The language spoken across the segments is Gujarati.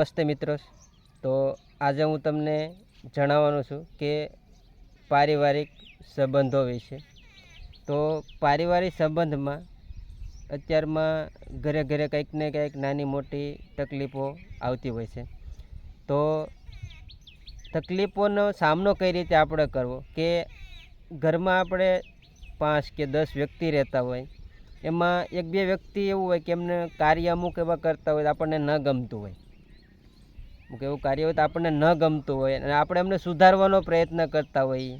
નમસ્તે મિત્રો, તો આજે હું તમને જણાવવાનો છું કે પારિવારિક સંબંધો વિશે. તો પારિવારિક સંબંધમાં અત્યારમાં ઘરે ઘરે કંઈક ને કંઈક નાની મોટી તકલીફો આવતી હોય છે. તો તકલીફોનો સામનો કઈ રીતે આપણે કરવો, કે ઘરમાં આપણે 5 કે 10 વ્યક્તિ રહેતા હોય, એમાં 1-2 વ્યક્તિ એવું હોય કે એમને કાર્ય અમુક એવા કરતા હોય આપણને ન ગમતું હોય, અમુક એવું કાર્ય હોય તો આપણને ન ગમતું હોય અને આપણે એમને સુધારવાનો પ્રયત્ન કરતા હોઈએ,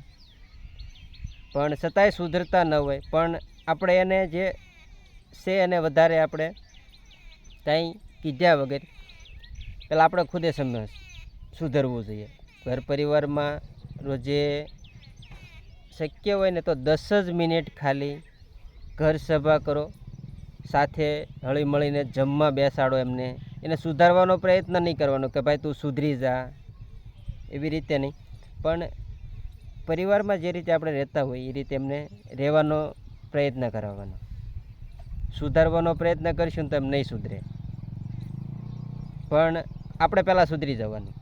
પણ છતાંય સુધરતા ન હોય, પણ આપણે એને જે છે એને વધારે આપણે કંઈ કીધા વગર પહેલાં આપણે ખુદે સુધરવું જોઈએ. ઘર પરિવારમાં રોજે શક્ય હોય ને તો 10 જ મિનિટ ખાલી ઘર સભા કરો, સાથે હળી મળીને જમવા બેસાડો, એને સુધારવાનો પ્રયત્ન નહીં કરવાનો કે ભાઈ તું સુધરી જા, એવી રીતે નહીં, પણ પરિવારમાં જે રીતે આપણે રહેતા હોય એ રીતે એમને રહેવાનો પ્રયત્ન કરાવવાનો. સુધારવાનો પ્રયત્ન કરીશું તો એમ નહીં સુધરે, પણ આપણે પહેલાં સુધરી જવાનું.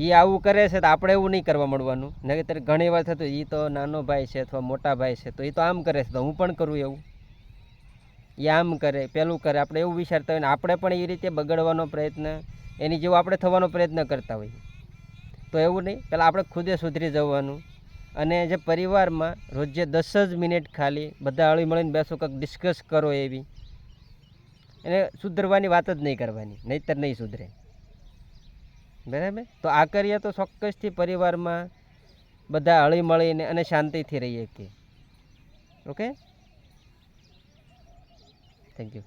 એ આવું કરે છે તો આપણે એવું નહીં કરવા મળવાનું. નહીંતર ઘણી વાર થતું એ તો નાનો ભાઈ છે અથવા મોટા ભાઈ છે તો એ તો આમ કરે છે તો હું પણ કરું એવું, એ આમ કરે પેલું કરે, આપણે એવું વિચારતા હોય ને આપણે પણ એ રીતે બગડવાનો પ્રયત્ન, એની જેવું આપણે થવાનો પ્રયત્ન કરતા હોઈએ. તો એવું નહીં, પહેલાં આપણે ખુદે સુધરી જવાનું. અને જે પરિવારમાં રોજે 10 જ મિનિટ ખાલી બધા હળી મળીને બેસો, કંઈક ડિસ્કસ કરો, એવી એને સુધરવાની વાત જ નહીં કરવાની, નહીંતર નહીં સુધરે. બરાબર? તો આ કરીએ તો ચોક્કસથી પરિવારમાં બધા હળી મળીને અને શાંતિથી રહીએ. Okay, thank you.